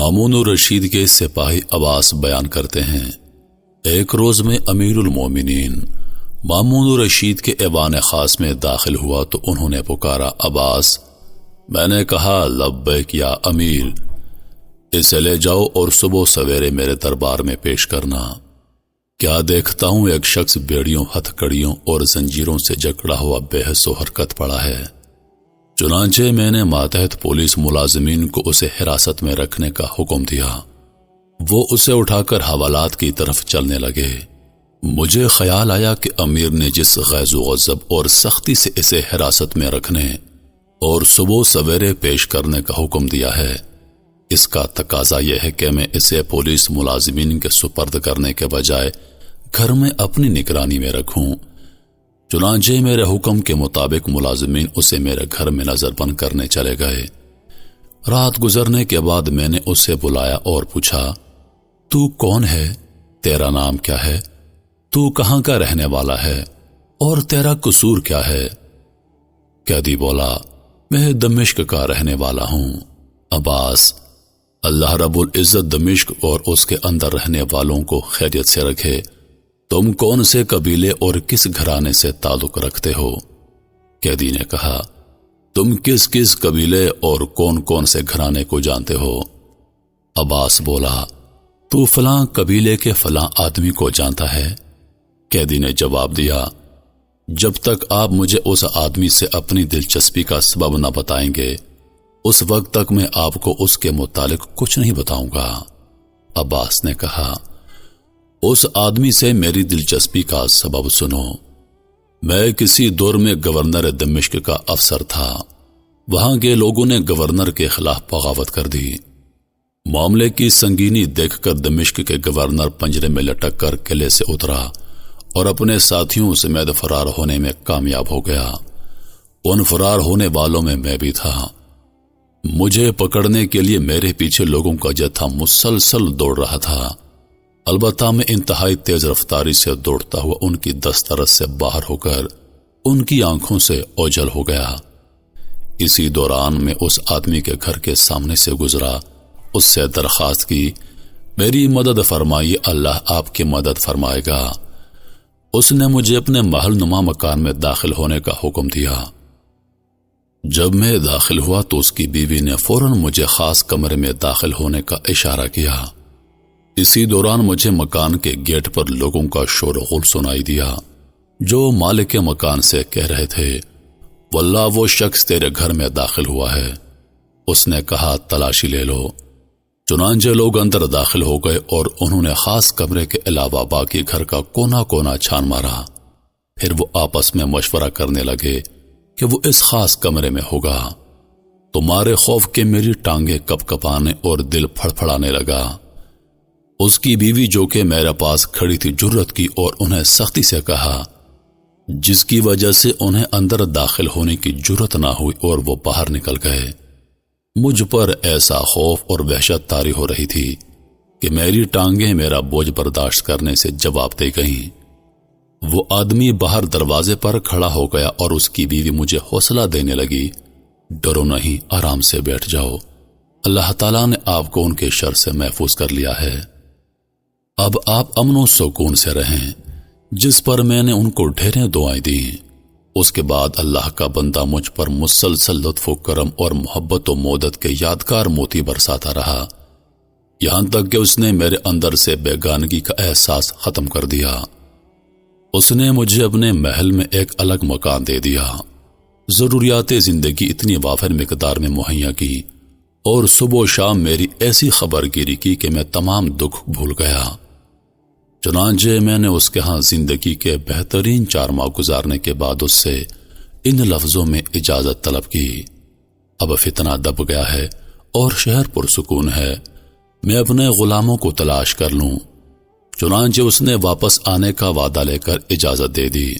مامون الرشید کے سپاہی عباس بیان کرتے ہیں، ایک روز میں امیر المومنین مامون الرشید کے ایوان خاص میں داخل ہوا تو انہوں نے پکارا، عباس۔ میں نے کہا، لبیک یا امیر، اسے لے جاؤ اور صبح سویرے میرے دربار میں پیش کرنا۔ کیا دیکھتا ہوں ایک شخص بیڑیوں، ہتھکڑیوں اور زنجیروں سے جکڑا ہوا بے حس و حرکت پڑا ہے۔ چنانچہ میں نے ماتحت پولیس ملازمین کو اسے حراست میں رکھنے کا حکم دیا۔ وہ اسے اٹھا کر حوالات کی طرف چلنے لگے۔ مجھے خیال آیا کہ امیر نے جس غیظ و غضب اور سختی سے اسے حراست میں رکھنے اور صبح سویرے پیش کرنے کا حکم دیا ہے، اس کا تقاضا یہ ہے کہ میں اسے پولیس ملازمین کے سپرد کرنے کے بجائے گھر میں اپنی نگرانی میں رکھوں۔ چنانچہ میرے حکم کے مطابق ملازمین اسے میرے گھر میں نظر بند کرنے چلے گئے۔ رات گزرنے کے بعد میں نے اسے بلایا اور پوچھا، تو کون ہے؟ تیرا نام کیا ہے؟ تو کہاں کا رہنے والا ہے اور تیرا قصور کیا ہے؟ قیدی بولا، میں دمشق کا رہنے والا ہوں۔ عباس، اللہ رب العزت دمشق اور اس کے اندر رہنے والوں کو خیریت سے رکھے۔ تم کون سے قبیلے اور کس گھرانے سے تعلق رکھتے ہو؟ قیدی نے کہا، تم کس کس قبیلے اور کون کون سے گھرانے کو جانتے ہو؟ عباس بولا، تو فلاں قبیلے کے فلاں آدمی کو جانتا ہے؟ قیدی نے جواب دیا، جب تک آپ مجھے اس آدمی سے اپنی دلچسپی کا سبب نہ بتائیں گے اس وقت تک میں آپ کو اس کے متعلق کچھ نہیں بتاؤں گا۔ عباس نے کہا، اس آدمی سے میری دلچسپی کا سبب سنو۔ میں کسی دور میں گورنر دمشق کا افسر تھا۔ وہاں کے لوگوں نے گورنر کے خلاف بغاوت کر دی۔ معاملے کی سنگینی دیکھ کر دمشق کے گورنر پنجرے میں لٹک کر قلعے سے اترا اور اپنے ساتھیوں سمیت فرار ہونے میں کامیاب ہو گیا۔ ان فرار ہونے والوں میں میں بھی تھا۔ مجھے پکڑنے کے لیے میرے پیچھے لوگوں کا جتھا مسلسل دوڑ رہا تھا، البتہ میں انتہائی تیز رفتاری سے دوڑتا ہوا ان کی دسترس سے باہر ہو کر ان کی آنکھوں سے اوجھل ہو گیا۔ اسی دوران میں اس آدمی کے گھر کے سامنے سے گزرا، اس سے درخواست کی، میری مدد فرمائیے، اللہ آپ کی مدد فرمائے گا۔ اس نے مجھے اپنے محل نما مکان میں داخل ہونے کا حکم دیا۔ جب میں داخل ہوا تو اس کی بیوی نے فوراً مجھے خاص کمرے میں داخل ہونے کا اشارہ کیا۔ اسی دوران مجھے مکان کے گیٹ پر لوگوں کا شور و غل سنائی دیا، جو مالک مکان سے کہہ رہے تھے، واللہ وہ شخص تیرے گھر میں داخل ہوا ہے۔ اس نے کہا، تلاشی لے لو۔ چنانچہ لوگ اندر داخل ہو گئے اور انہوں نے خاص کمرے کے علاوہ باقی گھر کا کونا کونا چھان مارا۔ پھر وہ آپس میں مشورہ کرنے لگے کہ وہ اس خاص کمرے میں ہوگا۔ تمہارے خوف کے میری ٹانگیں کپ کپانے اور دل پھڑ پھڑانے لگا۔ اس کی بیوی جو کہ میرے پاس کھڑی تھی جرأت کی اور انہیں سختی سے کہا، جس کی وجہ سے انہیں اندر داخل ہونے کی جرأت نہ ہوئی اور وہ باہر نکل گئے۔ مجھ پر ایسا خوف اور وحشت طاری ہو رہی تھی کہ میری ٹانگیں میرا بوجھ برداشت کرنے سے جواب دے گئیں۔ وہ آدمی باہر دروازے پر کھڑا ہو گیا اور اس کی بیوی مجھے حوصلہ دینے لگی، ڈرو نہیں، آرام سے بیٹھ جاؤ، اللہ تعالیٰ نے آپ کو ان کے شر سے محفوظ کر لیا ہے۔ اب آپ امن و سکون سے رہیں، جس پر میں نے ان کو ڈھیریں دعائیں دیں۔ اس کے بعد اللہ کا بندہ مجھ پر مسلسل لطف و کرم اور محبت و مودت کے یادگار موتی برساتا رہا، یہاں تک کہ اس نے میرے اندر سے بیگانگی کا احساس ختم کر دیا۔ اس نے مجھے اپنے محل میں ایک الگ مکان دے دیا، ضروریات زندگی اتنی وافر مقدار میں مہیا کی، اور صبح و شام میری ایسی خبر گیری کی کہ میں تمام دکھ بھول گیا۔ چنانچہ میں نے اس کے ہاں زندگی کے بہترین 4 ماہ گزارنے کے بعد اس سے ان لفظوں میں اجازت طلب کی، اب فتنہ دب گیا ہے اور شہر پرسکون ہے، میں اپنے غلاموں کو تلاش کر لوں۔ چنانچہ اس نے واپس آنے کا وعدہ لے کر اجازت دے دی۔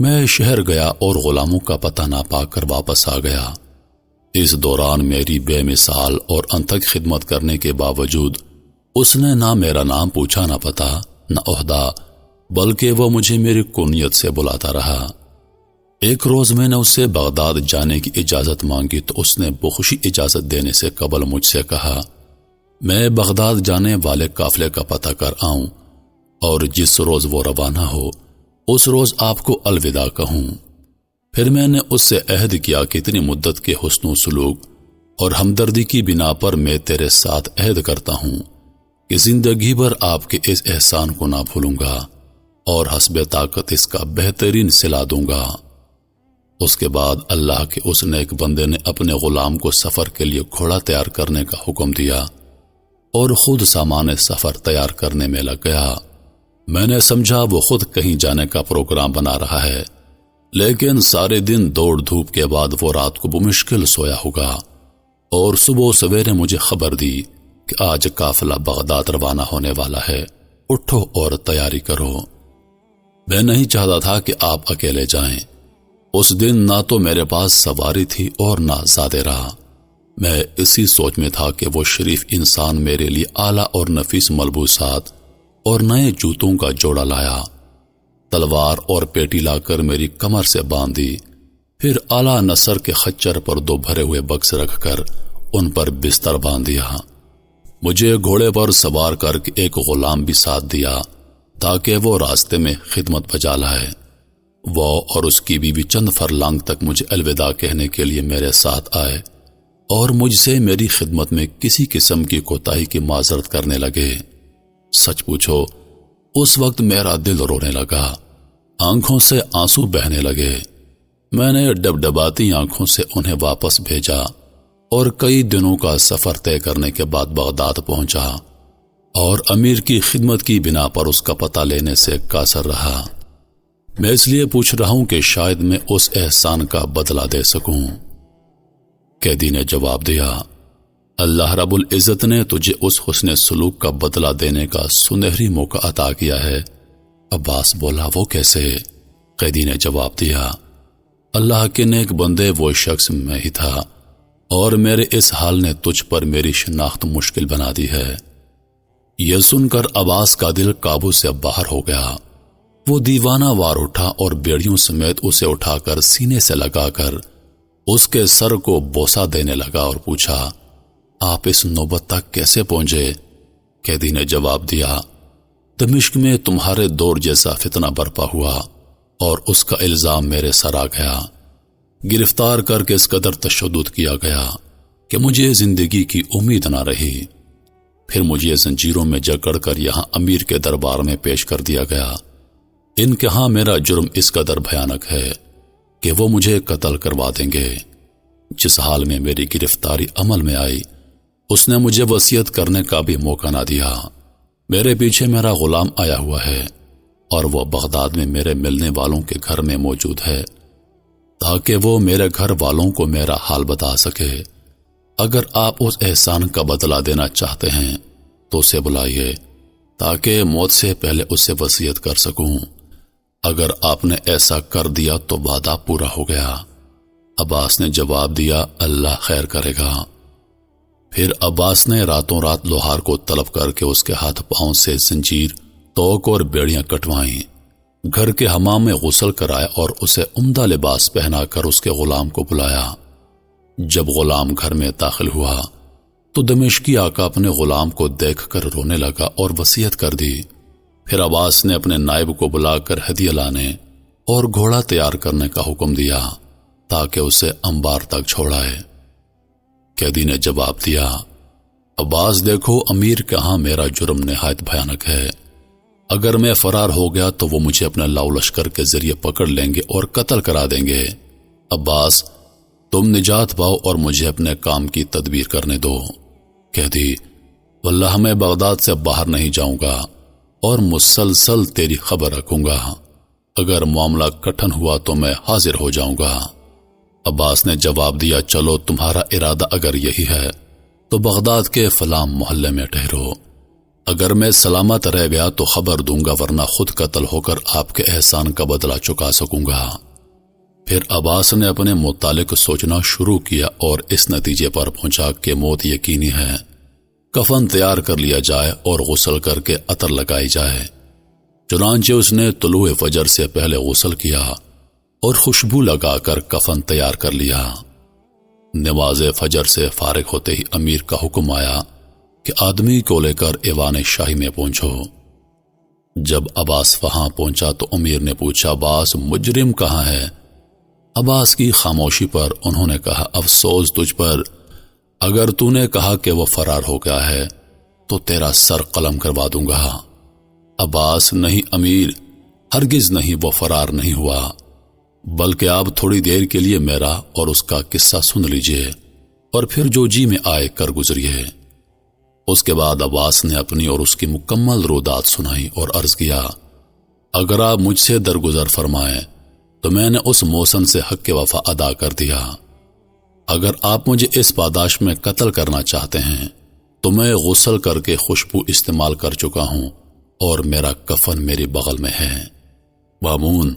میں شہر گیا اور غلاموں کا پتہ نہ پا کر واپس آ گیا۔ اس دوران میری بے مثال اور انتھک خدمت کرنے کے باوجود اس نے نہ میرا نام پوچھا، نہ پتہ، نہ عہدہ، بلکہ وہ مجھے میری کنیت سے بلاتا رہا۔ ایک روز میں نے اس سے بغداد جانے کی اجازت مانگی تو اس نے بخوشی اجازت دینے سے قبل مجھ سے کہا، میں بغداد جانے والے قافلے کا پتہ کر آؤں اور جس روز وہ روانہ ہو اس روز آپ کو الوداع کہوں۔ پھر میں نے اس سے عہد کیا کہ اتنی مدت کے حسن و سلوک اور ہمدردی کی بنا پر میں تیرے ساتھ عہد کرتا ہوں کہ زندگی بھر آپ کے اس احسان کو نہ بھولوں گا اور حسب طاقت اس کا بہترین صلہ دوں گا۔ اس کے بعد اللہ کے اس نیک بندے نے اپنے غلام کو سفر کے لیے گھوڑا تیار کرنے کا حکم دیا اور خود سامان سفر تیار کرنے میں لگ گیا۔ میں نے سمجھا وہ خود کہیں جانے کا پروگرام بنا رہا ہے، لیکن سارے دن دوڑ دھوپ کے بعد وہ رات کو بمشکل سویا ہوگا اور صبح سویرے مجھے خبر دی کہ آج قافلہ بغداد روانہ ہونے والا ہے، اٹھو اور تیاری کرو۔ میں نہیں چاہتا تھا کہ آپ اکیلے جائیں۔ اس دن نہ تو میرے پاس سواری تھی اور نہ زادے رہا۔ میں اسی سوچ میں تھا کہ وہ شریف انسان میرے لیے اعلیٰ اور نفیس ملبوسات اور نئے جوتوں کا جوڑا لایا، تلوار اور پیٹی لا کر میری کمر سے باندھ دی، پھر اعلیٰ نصر کے خچر پر 2 بھرے ہوئے بکس رکھ کر ان پر بستر باندھ دیا۔ مجھے گھوڑے پر سوار کر کے ایک غلام بھی ساتھ دیا تاکہ وہ راستے میں خدمت بجا لائے۔ وہ اور اس کی بیوی چند فرلانگ تک مجھے الوداع کہنے کے لیے میرے ساتھ آئے اور مجھ سے میری خدمت میں کسی قسم کی کوتاہی کی معذرت کرنے لگے۔ سچ پوچھو اس وقت میرا دل رونے لگا، آنکھوں سے آنسو بہنے لگے۔ میں نے ڈبڈباتی آنکھوں سے انہیں واپس بھیجا اور کئی دنوں کا سفر طے کرنے کے بعد بغداد پہنچا اور امیر کی خدمت کی بنا پر اس کا پتہ لینے سے قاصر رہا۔ میں اس لیے پوچھ رہا ہوں کہ شاید میں اس احسان کا بدلہ دے سکوں۔ قیدی نے جواب دیا، اللہ رب العزت نے تجھے اس حسن سلوک کا بدلہ دینے کا سنہری موقع عطا کیا ہے۔ عباس بولا، وہ کیسے؟ قیدی نے جواب دیا، اللہ کے نیک بندے وہ شخص میں ہی تھا اور میرے اس حال نے تجھ پر میری شناخت مشکل بنا دی ہے۔ یہ سن کر عباس کا دل قابو سے باہر ہو گیا۔ وہ دیوانہ وار اٹھا اور بیڑیوں سمیت اسے اٹھا کر سینے سے لگا کر اس کے سر کو بوسہ دینے لگا اور پوچھا، آپ اس نوبت تک کیسے پہنچے؟ قیدی نے جواب دیا، دمشق میں تمہارے دور جیسا فتنہ برپا ہوا اور اس کا الزام میرے سر آ گیا۔ گرفتار کر کے اس قدر تشدد کیا گیا کہ مجھے زندگی کی امید نہ رہی۔ پھر مجھے زنجیروں میں جکڑ کر یہاں امیر کے دربار میں پیش کر دیا گیا۔ ان کے ہاں میرا جرم اس قدر بھیانک ہے کہ وہ مجھے قتل کروا دیں گے۔ جس حال میں میری گرفتاری عمل میں آئی اس نے مجھے وصیت کرنے کا بھی موقع نہ دیا۔ میرے پیچھے میرا غلام آیا ہوا ہے اور وہ بغداد میں میرے ملنے والوں کے گھر میں موجود ہے تاکہ وہ میرے گھر والوں کو میرا حال بتا سکے۔ اگر آپ اس احسان کا بدلہ دینا چاہتے ہیں تو اسے بلائیے تاکہ موت سے پہلے اسے وصیت کر سکوں۔ اگر آپ نے ایسا کر دیا تو وعدہ پورا ہو گیا۔ عباس نے جواب دیا، اللہ خیر کرے گا۔ پھر عباس نے راتوں رات لوہار کو طلب کر کے اس کے ہاتھ پاؤں سے زنجیر، توق اور بیڑیاں کٹوائیں، گھر کے حمام میں غسل کرایا اور اسے عمدہ لباس پہنا کر اس کے غلام کو بلایا۔ جب غلام گھر میں داخل ہوا تو دمشقی آقا اپنے غلام کو دیکھ کر رونے لگا اور وصیت کر دی۔ پھر عباس نے اپنے نائب کو بلا کر ہدیہ لانے اور گھوڑا تیار کرنے کا حکم دیا تاکہ اسے انبار تک چھوڑائے۔ قیدی نے جواب دیا، عباس دیکھو، امیر کے ہاں میرا جرم نہایت بھیانک ہے۔ اگر میں فرار ہو گیا تو وہ مجھے اپنے لاؤ لشکر کے ذریعے پکڑ لیں گے اور قتل کرا دیں گے۔ عباس تم نجات پاؤ اور مجھے اپنے کام کی تدبیر کرنے دو۔ قیدی، واللہ میں بغداد سے باہر نہیں جاؤں گا اور مسلسل تیری خبر رکھوں گا۔ اگر معاملہ کٹھن ہوا تو میں حاضر ہو جاؤں گا۔ عباس نے جواب دیا، چلو تمہارا ارادہ اگر یہی ہے تو بغداد کے فلاں محلے میں ٹھہرو۔ اگر میں سلامت رہ گیا تو خبر دوں گا، ورنہ خود قتل ہو کر آپ کے احسان کا بدلہ چکا سکوں گا۔ پھر عباس نے اپنے متعلق سوچنا شروع کیا اور اس نتیجے پر پہنچا کہ موت یقینی ہے۔ کفن تیار کر لیا جائے اور غسل کر کے عطر لگائی جائے۔ چنانچہ اس نے طلوع فجر سے پہلے غسل کیا اور خوشبو لگا کر کفن تیار کر لیا۔ نماز فجر سے فارغ ہوتے ہی امیر کا حکم آیا کہ آدمی کو لے کر ایوان شاہی میں پہنچو۔ جب عباس وہاں پہنچا تو امیر نے پوچھا، عباس مجرم کہاں ہے؟ عباس کی خاموشی پر انہوں نے کہا، افسوس تجھ پر، اگر تو نے کہا کہ وہ فرار ہو گیا ہے تو تیرا سر قلم کروا دوں گا۔ عباس، نہیں امیر، ہرگز نہیں، وہ فرار نہیں ہوا، بلکہ آپ تھوڑی دیر کے لیے میرا اور اس کا قصہ سن لیجئے اور پھر جو جی میں آئے کر گزریے۔ اس کے بعد عباس نے اپنی اور اس کی مکمل رودات سنائی اور عرض کیا، اگر آپ مجھ سے درگزر فرمائیں تو میں نے اس موسن سے حق وفا ادا کر دیا۔ اگر آپ مجھے اس پاداش میں قتل کرنا چاہتے ہیں تو میں غسل کر کے خوشبو استعمال کر چکا ہوں اور میرا کفن میری بغل میں ہے۔ مامون،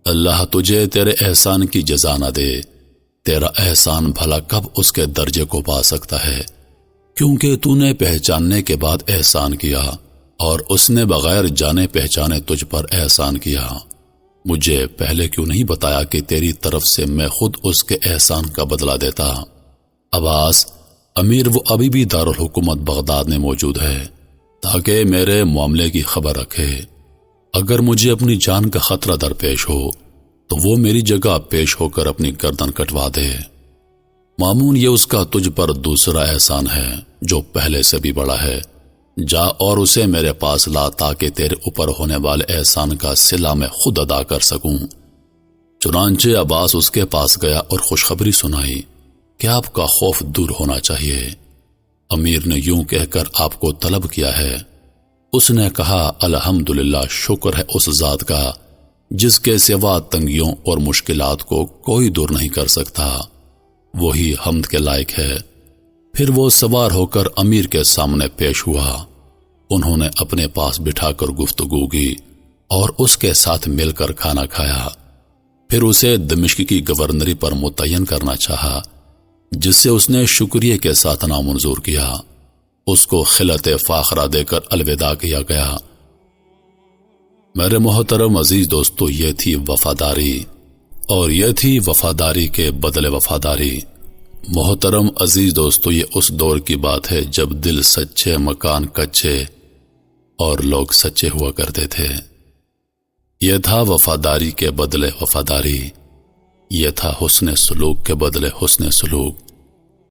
اللہ تجھے تیرے احسان کی جزا نہ دے، تیرا احسان بھلا کب اس کے درجے کو پا سکتا ہے، کیونکہ تو نے پہچاننے کے بعد احسان کیا اور اس نے بغیر جانے پہچانے تجھ پر احسان کیا۔ مجھے پہلے کیوں نہیں بتایا کہ تیری طرف سے میں خود اس کے احسان کا بدلہ دیتا؟ عباس، امیر وہ ابھی بھی دارالحکومت بغداد میں موجود ہے تاکہ میرے معاملے کی خبر رکھے۔ اگر مجھے اپنی جان کا خطرہ درپیش ہو تو وہ میری جگہ پیش ہو کر اپنی گردن کٹوا دے۔ مامون، یہ اس کا تجھ پر دوسرا احسان ہے جو پہلے سے بھی بڑا ہے، جا اور اسے میرے پاس لا تاکہ تیرے اوپر ہونے والے احسان کا صلہ میں خود ادا کر سکوں۔ چنانچہ عباس اس کے پاس گیا اور خوشخبری سنائی کہ آپ کا خوف دور ہونا چاہیے۔ امیر نے یوں کہہ کر آپ کو طلب کیا ہے۔ اس نے کہا، الحمدللہ، شکر ہے اس ذات کا جس کے سوا تنگیوں اور مشکلات کو کوئی دور نہیں کر سکتا، وہی حمد کے لائق ہے۔ پھر وہ سوار ہو کر امیر کے سامنے پیش ہوا۔ انہوں نے اپنے پاس بٹھا کر گفتگو کی اور اس کے ساتھ مل کر کھانا کھایا۔ پھر اسے دمشق کی گورنری پر متعین کرنا چاہا، جس سے اس نے شکریہ کے ساتھ نامنظور کیا۔ اس کو خلعت فاخرہ دے کر الوداع کیا گیا۔ میرے محترم عزیز دوستو، یہ تھی وفاداری، اور یہ تھی وفاداری کے بدلے وفاداری۔ محترم عزیز دوستو، یہ اس دور کی بات ہے جب دل سچے، مکان کچے اور لوگ سچے ہوا کرتے تھے۔ یہ تھا وفاداری کے بدلے وفاداری، یہ تھا حسن سلوک کے بدلے حسن سلوک۔